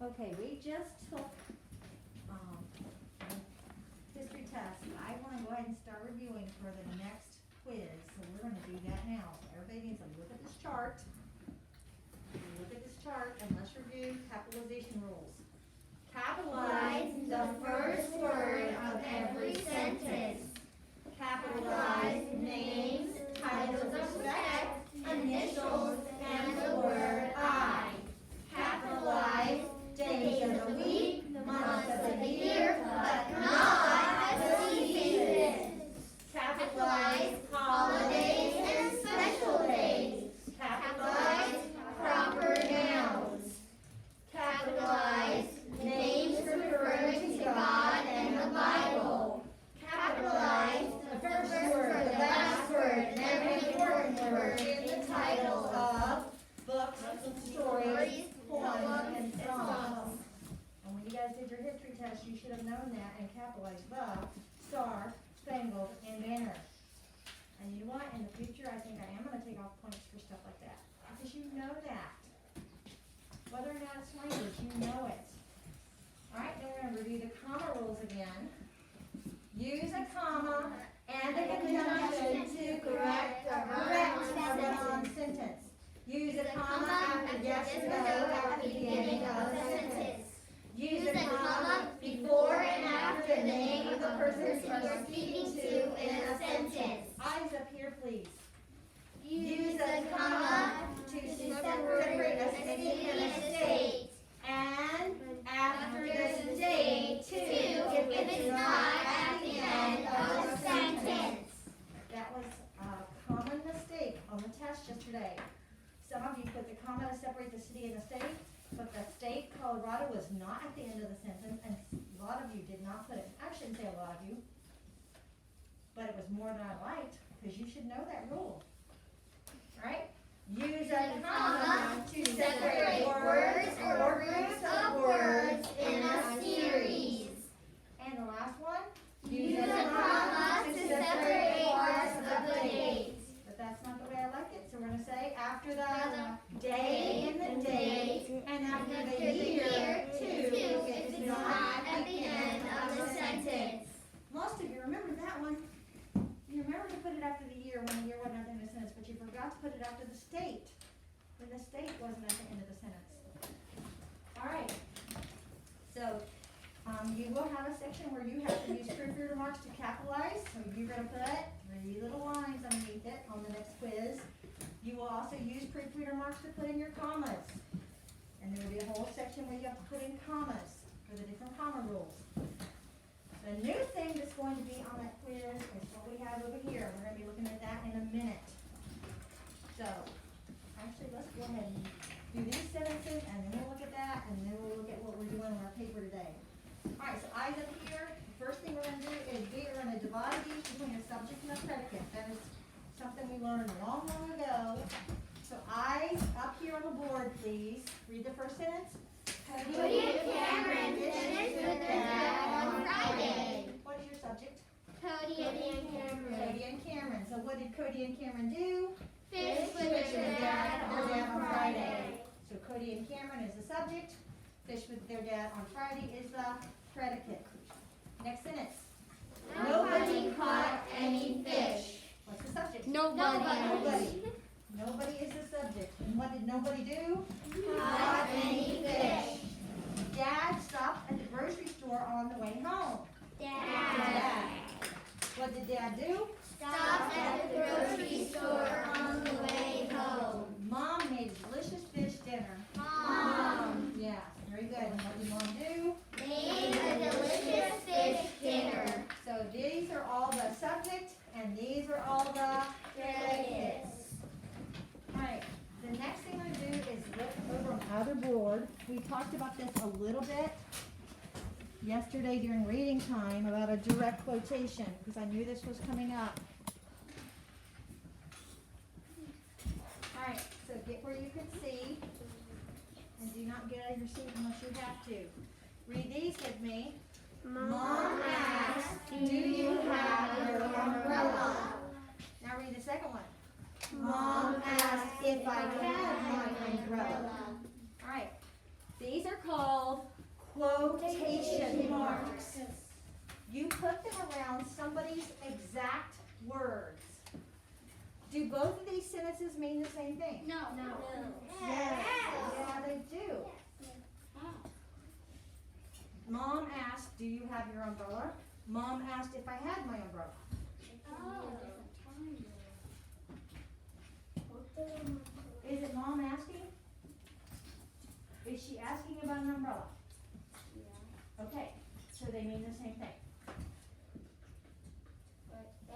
Okay, we just took history test. I want to go ahead and start reviewing for the next quiz, so we're going to do that now. So everybody needs to look at this chart. Look at this chart and let's review capitalization rules. Capitalize the first word of every sentence. Capitalize names, titles of respect, initials, and the word I. Capitalize days of the week, months of the year, but not the seasons. Capitalize holidays and special days. Capitalize proper nouns. Capitalize names referring to God and the Bible. Capitalize the first word, the last word, and every important word in the title of books, stories, poems, and songs. And when you guys did your history test, you should have known that and capitalized the, Star, Spangled, and Banner. And you know what? In the future, I think I am going to take off points for stuff like that. Because you know that. Whether or not it's language, you know it. Alright, then we're going to review the comma rules again. Use a comma and a conjunction to correct a run-on sentence. Use a comma after yes or no at the beginning of a sentence. Use a comma before and after the name of the person you are speaking to in a sentence. Eyes up here, please. Use a comma to separate a city and a state. And after the state, too, if it's not at the end of a sentence. That was a common mistake on the test yesterday. Some of you put the comma to separate the city and the state, but the state, Colorado, was not at the end of the sentence, and a lot of you did not put it. I shouldn't say a lot of you, but it was more than I liked, because you should know that rule. Right? Use a comma to separate words or groups of words in a series. And the last one? Use a comma to separate parts of the date. But that's not the way I like it, so we're going to say after the day in the date and after the year, too, if it's not at the end of the sentence. Most of you remember that one. You remember to put it after the year when the year wasn't at the end of the sentence, but you forgot to put it after the state when the state wasn't at the end of the sentence. Alright, so you will have a section where you have to use proofreader marks to capitalize, so you're going to put 3 little lines underneath it on the next quiz. You will also use proofreader marks to put in your commas, and there will be a whole section where you have to put in commas for the different comma rules. The new thing that's going to be on that quiz is what we have over here. We're going to be looking at that in a minute. So, actually, let's go ahead and do these sentences, and then we'll look at that, and then we'll look at what we're doing on our paper today. Alright, so eyes up here. The first thing we're going to do is we are going to divide these between a subject and a predicate. That is something we learned long, long ago. So eyes up here on the board, please. Read the first sentence. Cody and Cameron finished with their dad on Friday. What is your subject? Cody and Cameron Cody and Cameron. So what did Cody and Cameron do? fished with their dad on Friday. So Cody and Cameron is the subject. Fish with their dad on Friday is the predicate. Next sentence. Nobody caught any fish. What's the subject? Nobody. Nobody is the subject. And what did nobody do? Caught any fish. Dad stopped at the grocery store on the way home. Dad What did Dad do? stopped at the grocery store on the way home. Mom made delicious fish dinner. Mom Yeah, very good. And what did Mom do? made a delicious fish dinner. So these are all the subject, and these are all the Predicates. Alright, the next thing I'm going to do is look over on the other board. We talked about this a little bit yesterday during reading time about a direct quotation, because I knew this was coming up. Alright, so get where you can see, and do not get out of your seat unless you have to. Read these with me. Mom asked, do you have your umbrella? Now read the second one. Mom asked if I had my umbrella. All right. These are called quotation marks. You put them around somebody's exact words. Do both of these sentences mean the same thing? No. Yes. Yeah, they do. Mom asked, do you have your umbrella? Mom asked if I had my umbrella. Is it mom asking? Is she asking about an umbrella? Okay, so they mean the same thing.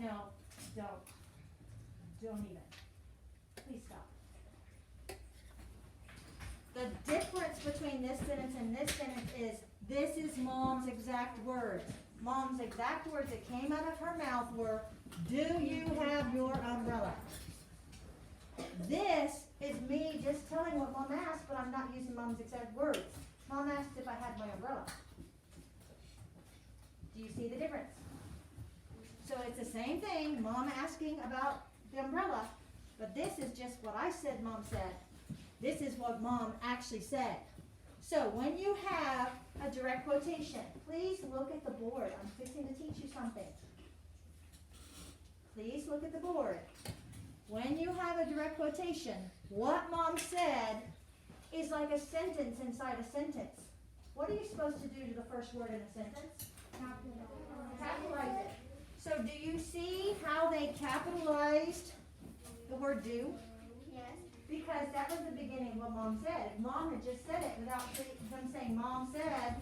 No, don't even. Please stop. The difference between this sentence and this sentence is, this is mom's exact words. Mom's exact words that came out of her mouth were, do you have your umbrella? This is me just telling what mom asked, but I'm not using mom's exact words. Mom asked if I had my umbrella. Do you see the difference? So it's the same thing, mom asking about the umbrella, but this is just what I said mom said. This is what mom actually said. So when you have a direct quotation, please look at the board. I'm fixing to teach you something. Please look at the board. When you have a direct quotation, what mom said is like a sentence inside a sentence. What are you supposed to do to the first word in a sentence? Capitalize it. So do you see how they capitalized the word do? Yes. Because that was the beginning of what mom said. If mom had just said it without them saying mom said,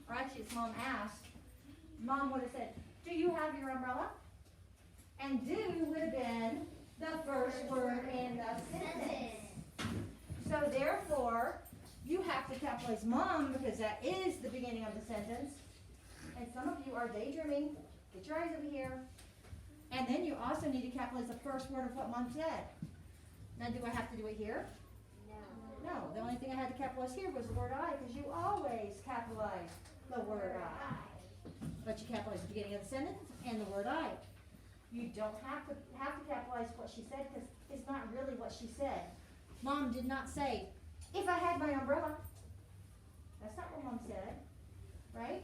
or actually it's mom asked, mom would have said, do you have your umbrella? And do would have been the first word in the sentence. So therefore, you have to capitalize mom because that is the beginning of the sentence. And some of you are daydreaming. Get your eyes over here. And then you also need to capitalize the first word of what mom said. Now, do I have to do it here? No. The only thing I had to capitalize here was the word I, because you always capitalize the word I. But you capitalize the beginning of the sentence and the word I. You don't have to capitalize what she said because it's not really what she said. Mom did not say, if I had my umbrella. That's not what mom said, right?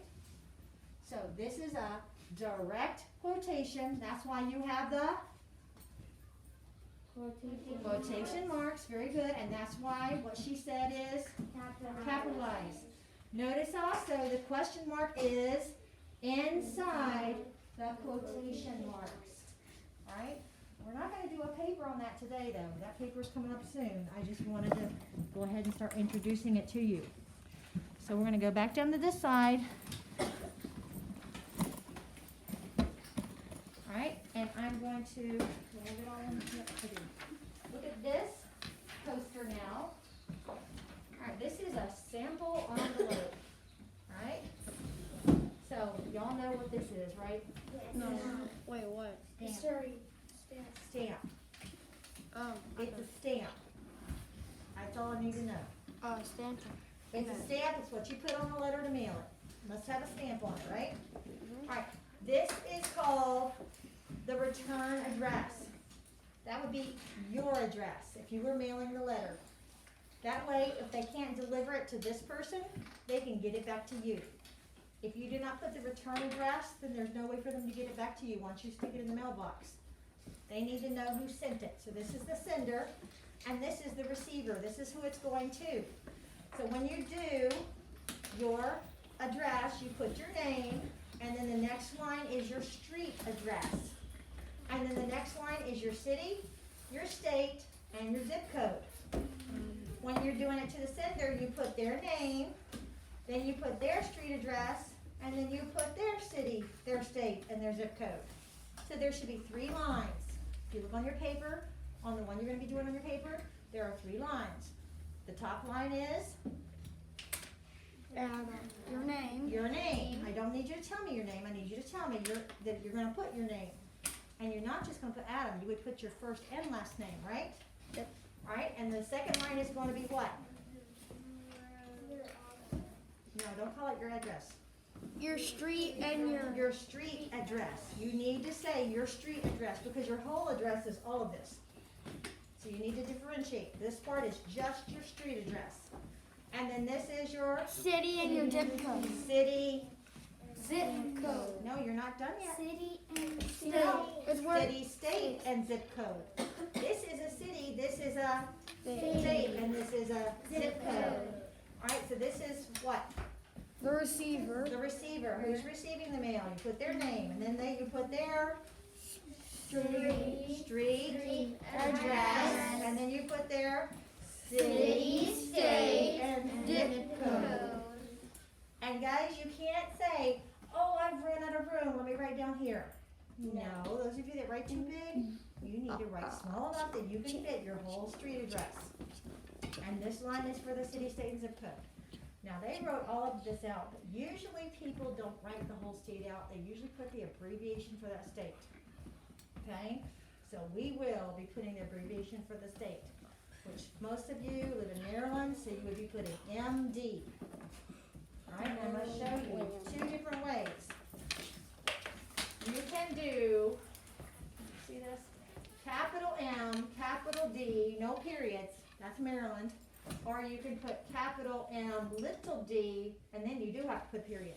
So this is a direct quotation. That's why you have the quotation marks. Very good. And that's why what she said is capitalized. Notice also the question mark is inside the quotation marks. All right? We're not going to do a paper on that today, though. That paper's coming up soon. I just wanted to go ahead and start introducing it to you. So we're going to go back down to this side. All right, and I'm going to look at this poster now. All right, this is a sample envelope. All right, so y'all know what this is, right? No. Wait, what? Stamp. Oh, It's a stamp. That's all I need to know. Stamp. It's a stamp. It's what you put on the letter to mail it. Must have a stamp on it, right? All right. This is called the return address. That would be your address if you were mailing the letter. That way, if they can't deliver it to this person, they can get it back to you. If you do not put the return address, then there's no way for them to get it back to you once you stick it in the mailbox. They need to know who sent it. So this is the sender, and this is the receiver. This is who it's going to. So when you do your address, you put your name, and then the next line is your street address. And then the next line is your city, your state, and your zip code. When you're doing it to the sender, you put their name, then you put their street address, and then you put their city, their state, and their zip code. So there should be 3 lines. If you look on your paper, on the one you're going to be doing on your paper, there are 3 lines. The top line is Your name. your name. I don't need you to tell me your name. I need you to tell me that you're going to put your name. And you're not just going to put Adam. You would put your first and last name, right? Yep. All right, and the second line is going to be what? No, don't call it your address. Your street and Your street address. You need to say your street address because your whole address is all of this. So you need to differentiate. This part is just your street address. And then this is your City and your zip code. city. Zip code. No, you're not done yet. City and state. No. It's where City, state, and zip code. This is a city, this is a the, state, and this is a zip code. Alright, so this is what? the receiver. The receiver, who's receiving the mail. You put their name, and then you put their street, address, and then you put their city, state, and zip code. And guys, you can't say, oh, I've ran out of room, let me write down here. No, those of you that write too big, you need to write small enough that you can fit your whole street address. And this line is for the city, state, and zip code. Now, they wrote all of this out, but usually people don't write the whole state out. They usually put the abbreviation for that state. Okay? So we will be putting the abbreviation for the state, which most of you live in Maryland, so you would be putting MD. All right, I'm going to show you two different ways. You can do, see this? Capital M, capital D, no periods, that's Maryland. Or you can put capital M, little d, and then you do have to put period.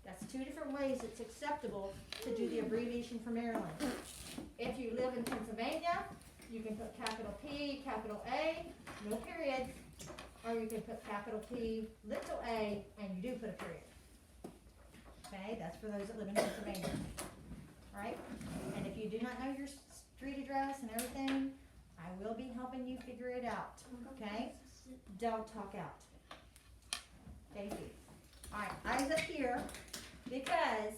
That's two different ways it's acceptable to do the abbreviation for Maryland. If you live in Pennsylvania, you can put capital P, capital A, no periods. Or you can put capital P, little a, and you do put a period. Okay, that's for those that live in Pennsylvania. Alright, and if you do not know your street address and everything, I will be helping you figure it out, okay? Don't talk out. Thank you. Alright, eyes up here, because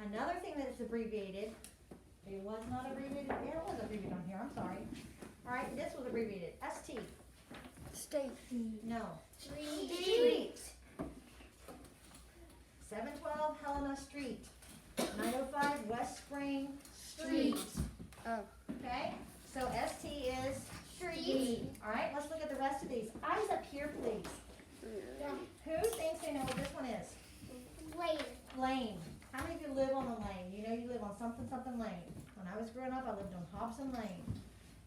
another thing that is abbreviated, it was not abbreviated, yeah, it was abbreviated on here, I'm sorry. Alright, this was abbreviated, ST. State. No. Street. 712 Helena Street, 905 West Spring Street. Oh. Okay, so ST is Street. All right, let's look at the rest of these. Eyes up here, please. Who thinks they know what this one is? Lane. Lane. How many of you live on a lane? You know you live on something, something lane. When I was growing up, I lived on Hobson Lane.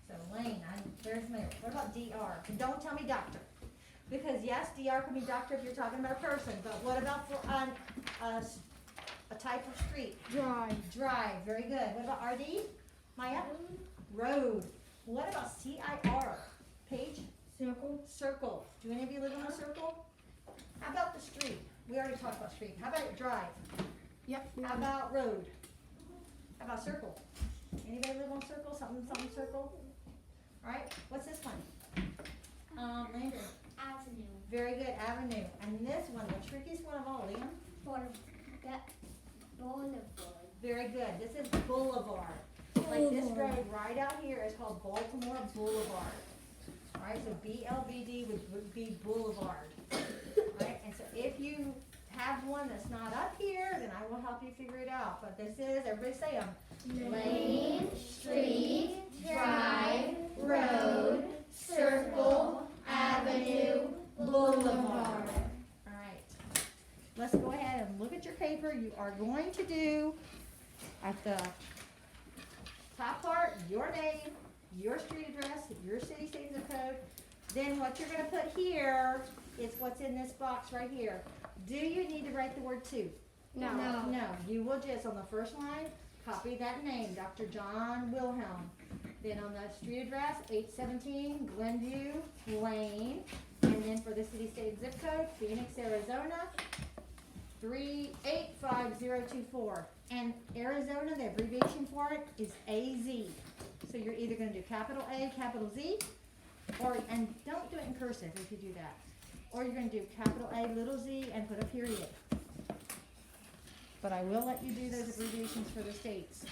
So lane, I'm very familiar. What about DR? And don't tell me doctor. Because yes, DR can be doctor if you're talking about a person, but what about for a type of street? Drive. Drive, very good. What about RD? Maya? Road. What about CIR? Paige? Circle. Circle. Do any of you live on a circle? How about the street? We already talked about street. How about drive? Yep. How about road? How about circle? Anybody live on circle? Something, something circle? All right, what's this one? Landon. Avenue. Very good, avenue. And this one, the trickiest one of all, Liam? Boulevard. Very good. This is boulevard. Like this road right out here is called Baltimore Boulevard. All right, so BLVD would be boulevard. All right, and so if you have one that's not up here, then I will help you figure it out. But this is, everybody say them. Lane, street, drive, road, circle, avenue, boulevard. All right, let's go ahead and look at your paper. You are going to do at the top part, your name, your street address, your city, state, zip code. Then what you're gonna put here is what's in this box right here. Do you need to write the word to? No. No, you will just, on the first line, copy that name, Dr. John Wilhelm. Then on the street address, 817 Glenview Lane. And then for the city, state, and zip code, Phoenix, Arizona, 38524. And Arizona, the abbreviation for it is AZ. So you're either gonna do capital A, capital Z, or, and don't do it in cursive if you do that. Or you're gonna do capital A, little z, and put a period. But I will let you do those abbreviations for the states.